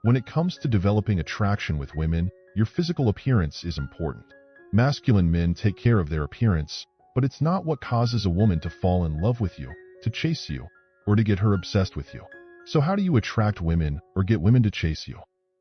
When it comes to developing attraction with women, your physical appearance is important. Masculine men take care of their appearance, but it's not what causes a woman to fall in love with you, to chase you, or to get her obsessed with you. So how do you attract women or get women to chase you?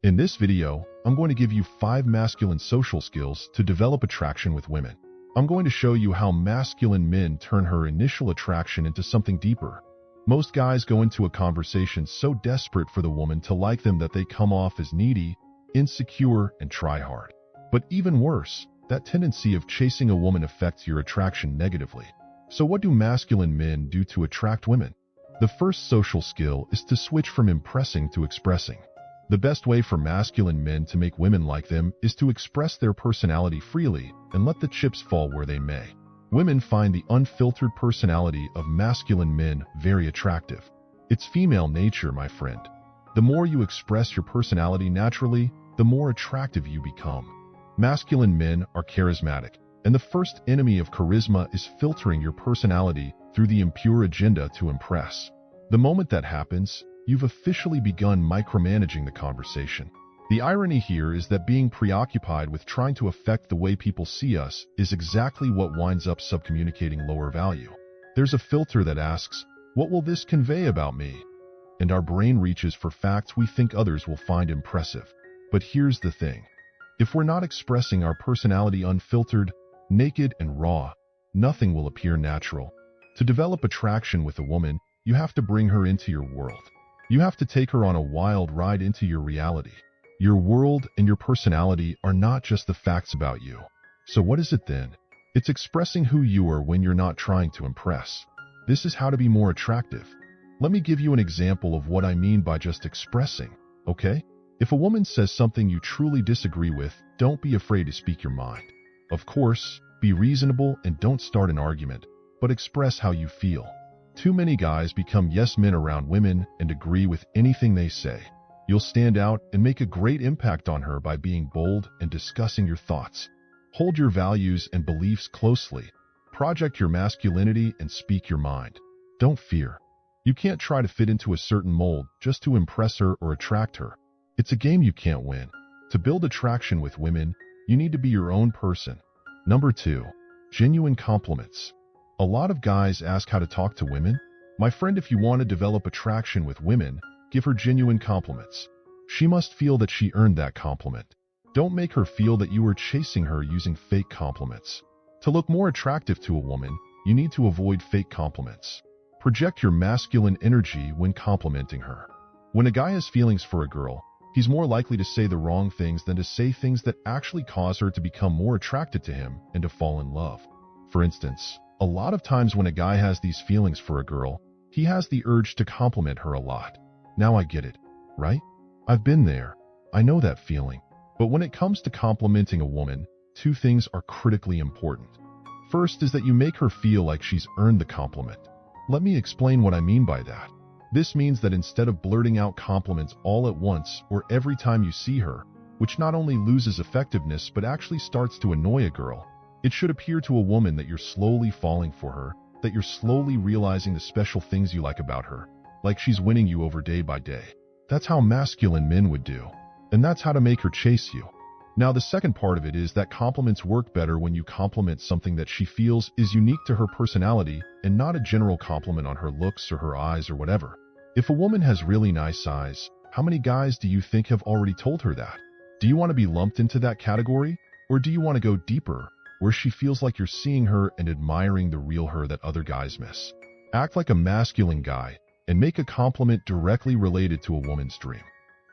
In this video, I'm going to give you 5 masculine social skills to develop attraction with women. I'm going to show you how masculine men turn her initial attraction into something deeper. Most guys go into a conversation so desperate for the woman to like them that they come off as needy, insecure, and try hard. But even worse, that tendency of chasing a woman affects your attraction negatively. So what do masculine men do to attract women? The first social skill is to switch from impressing to expressing. The best way for masculine men to make women like them is to express their personality freely and let the chips fall where they may. Women find the unfiltered personality of masculine men very attractive. It's female nature, my friend. The more you express your personality naturally, the more attractive you become. Masculine men are charismatic, and the first enemy of charisma is filtering your personality through the impure agenda to impress. The moment that happens, you've officially begun micromanaging the conversation. The irony here is that being preoccupied with trying to affect the way people see us is exactly what winds up subcommunicating lower value. There's a filter that asks, "What will this convey about me?" And our brain reaches for facts we think others will find impressive. But here's the thing. If we're not expressing our personality unfiltered, naked, and raw, nothing will appear natural. To develop attraction with a woman, you have to bring her into your world. You have to take her on a wild ride into your reality. Your world and your personality are not just the facts about you. So what is it then? It's expressing who you are when you're not trying to impress. This is how to be more attractive. Let me give you an example of what I mean by just expressing, okay? If a woman says something you truly disagree with, don't be afraid to speak your mind. Of course, be reasonable and don't start an argument, but express how you feel. Too many guys become yes men around women and agree with anything they say. You'll stand out and make a great impact on her by being bold and discussing your thoughts. Hold your values and beliefs closely. Project your masculinity and speak your mind. Don't fear. You can't try to fit into a certain mold just to impress her or attract her. It's a game you can't win. To build attraction with women, you need to be your own person. Number 2, genuine compliments. A lot of guys ask how to talk to women. My friend, if you want to develop attraction with women, give her genuine compliments. She must feel that she earned that compliment. Don't make her feel that you are chasing her using fake compliments. To look more attractive to a woman, you need to avoid fake compliments. Project your masculine energy when complimenting her. When a guy has feelings for a girl, he's more likely to say the wrong things than to say things that actually cause her to become more attracted to him and to fall in love. For instance, a lot of times when a guy has these feelings for a girl, he has the urge to compliment her a lot. Now I get it, right? I've been there. I know that feeling. But when it comes to complimenting a woman, 2 things are critically important. First is that you make her feel like she's earned the compliment. Let me explain what I mean by that. This means that instead of blurting out compliments all at once or every time you see her, which not only loses effectiveness but actually starts to annoy a girl, it should appear to a woman that you're slowly falling for her, that you're slowly realizing the special things you like about her, like she's winning you over day by day. That's how masculine men would do, and that's how to make her chase you. Now, the second part of it is that compliments work better when you compliment something that she feels is unique to her personality and not a general compliment on her looks or her eyes or whatever. If a woman has really nice eyes, how many guys do you think have already told her that? Do you want to be lumped into that category? Or do you want to go deeper, where she feels like you're seeing her and admiring the real her that other guys miss? Act like a masculine guy and make a compliment directly related to a woman's dream.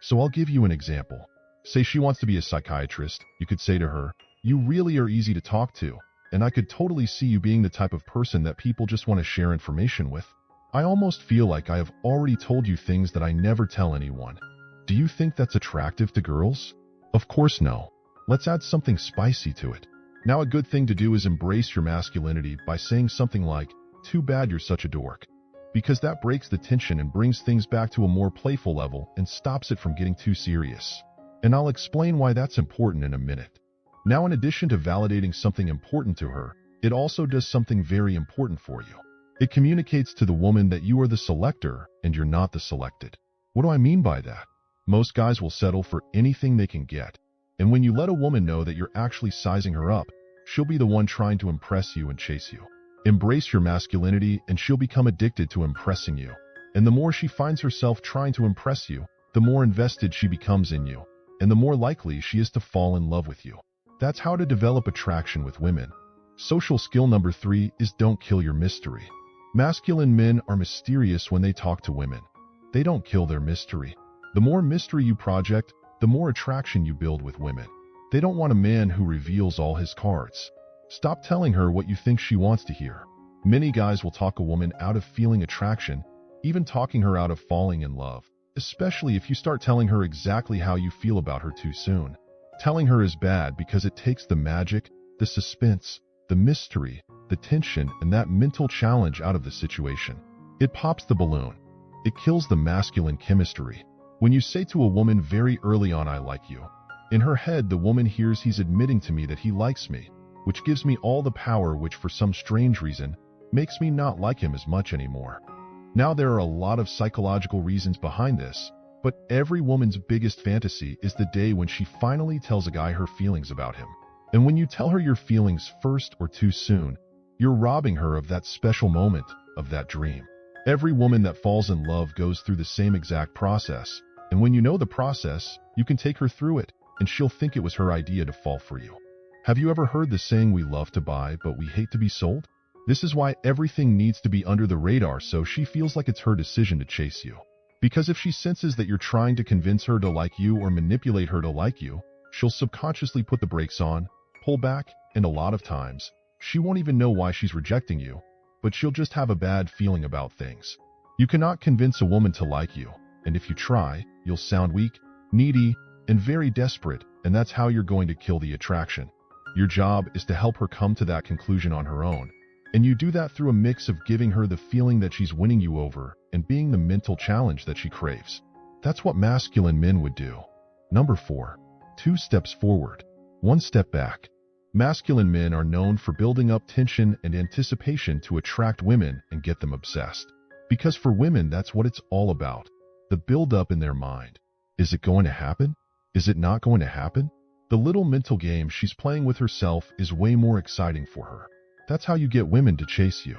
So I'll give you an example. Say she wants to be a psychiatrist. You could say to her, "You really are easy to talk to, and I could totally see you being the type of person that people just want to share information with. I almost feel like I have already told you things that I never tell anyone." Do you think that's attractive to girls? Of course no. Let's add something spicy to it. Now, a good thing to do is embrace your masculinity by saying something like, "Too bad you're such a dork," because that breaks the tension and brings things back to a more playful level and stops it from getting too serious. And I'll explain why that's important in a minute. Now, in addition to validating something important to her, it also does something very important for you. It communicates to the woman that you are the selector and you're not the selected. What do I mean by that? Most guys will settle for anything they can get. And when you let a woman know that you're actually sizing her up, she'll be the one trying to impress you and chase you. Embrace your masculinity and she'll become addicted to impressing you. And the more she finds herself trying to impress you, the more invested she becomes in you, and the more likely she is to fall in love with you. That's how to develop attraction with women. Social skill number 3 is don't kill your mystery. Masculine men are mysterious when they talk to women. They don't kill their mystery. The more mystery you project, the more attraction you build with women. They don't want a man who reveals all his cards. Stop telling her what you think she wants to hear. Many guys will talk a woman out of feeling attraction, even talking her out of falling in love, especially if you start telling her exactly how you feel about her too soon. Telling her is bad because it takes the magic, the suspense, the mystery, the tension, and that mental challenge out of the situation. It pops the balloon. It kills the masculine chemistry. When you say to a woman very early on, "I like you," in her head the woman hears he's admitting to me that he likes me, which gives me all the power, which for some strange reason makes me not like him as much anymore. Now there are a lot of psychological reasons behind this, but every woman's biggest fantasy is the day when she finally tells a guy her feelings about him. And when you tell her your feelings first or too soon, you're robbing her of that special moment, of that dream. Every woman that falls in love goes through the same exact process, and when you know the process, you can take her through it, and she'll think it was her idea to fall for you. Have you ever heard the saying, "We love to buy, but we hate to be sold"? This is why everything needs to be under the radar, so she feels like it's her decision to chase you. Because if she senses that you're trying to convince her to like you or manipulate her to like you, she'll subconsciously put the brakes on, pull back, and a lot of times, she won't even know why she's rejecting you, but she'll just have a bad feeling about things. You cannot convince a woman to like you, and if you try, you'll sound weak, needy, and very desperate, and that's how you're going to kill the attraction. Your job is to help her come to that conclusion on her own, and you do that through a mix of giving her the feeling that she's winning you over and being the mental challenge that she craves. That's what masculine men would do. Number 4. 2 steps forward, 1 step back. Masculine men are known for building up tension and anticipation to attract women and get them obsessed. Because for women, that's what it's all about. The build-up in their mind. Is it going to happen? Is it not going to happen? The little mental game she's playing with herself is way more exciting for her. That's how you get women to chase you.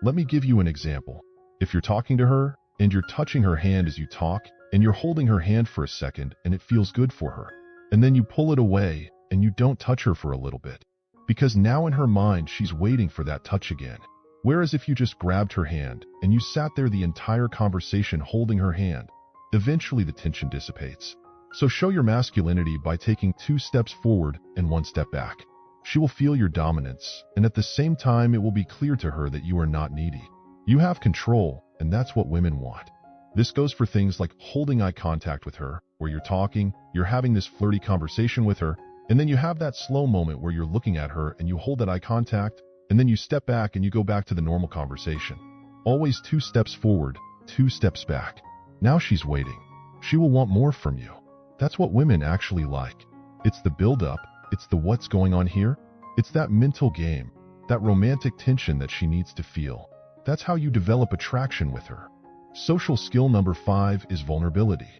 Let me give you an example. If you're talking to her, and you're touching her hand as you talk, and you're holding her hand for a second and it feels good for her, and then you pull it away and you don't touch her for a little bit, because now in her mind she's waiting for that touch again. Whereas if you just grabbed her hand and you sat there the entire conversation holding her hand, eventually the tension dissipates. So show your masculinity by taking 2 steps forward and 1 step back. She will feel your dominance, and at the same time it will be clear to her that you are not needy. You have control, and that's what women want. This goes for things like holding eye contact with her, where you're talking, you're having this flirty conversation with her, and then you have that slow moment where you're looking at her and you hold that eye contact, and then you step back and you go back to the normal conversation. Always 2 steps forward, 2 steps back. Now she's waiting. She will want more from you. That's what women actually like. It's the build-up, it's the what's going on here, it's that mental game, that romantic tension that she needs to feel. That's how you develop attraction with her. Social skill number 5 is vulnerability.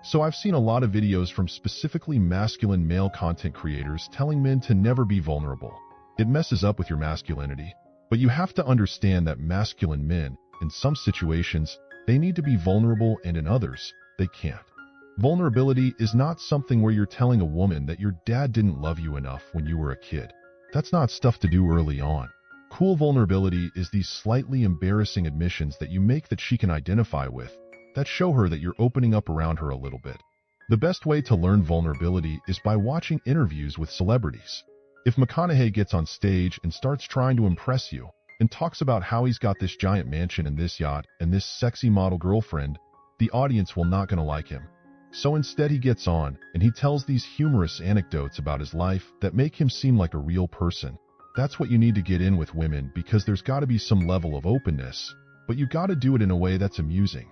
So I've seen a lot of videos from specifically masculine male content creators telling men to never be vulnerable. It messes up with your masculinity, but you have to understand that masculine men, in some situations, they need to be vulnerable, and in others, they can't. Vulnerability is not something where you're telling a woman that your dad didn't love you enough when you were a kid. That's not stuff to do early on. Cool vulnerability is these slightly embarrassing admissions that you make that she can identify with, that show her that you're opening up around her a little bit. The best way to learn vulnerability is by watching interviews with celebrities. If McConaughey gets on stage and starts trying to impress you, and talks about how he's got this giant mansion and this yacht and this sexy model girlfriend, the audience will not gonna like him. So instead he gets on, and he tells these humorous anecdotes about his life that make him seem like a real person. That's what you need to get in with women, because there's gotta be some level of openness, but you gotta do it in a way that's amusing.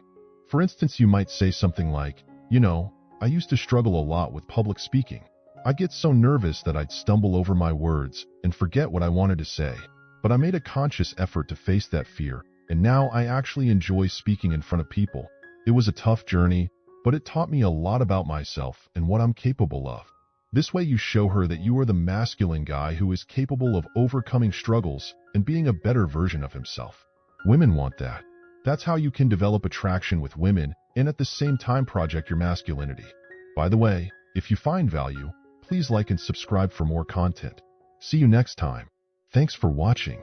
For instance, you might say something like, "You know, I used to struggle a lot with public speaking. I'd get so nervous that I'd stumble over my words and forget what I wanted to say. But I made a conscious effort to face that fear, and now I actually enjoy speaking in front of people. It was a tough journey, but it taught me a lot about myself and what I'm capable of. This way you show her that you are the masculine guy who is capable of overcoming struggles and being a better version of himself. Women want that. That's how you can develop attraction with women and at the same time project your masculinity. By the way, if you find value, please like and subscribe for more content. See you next time. Thanks for watching.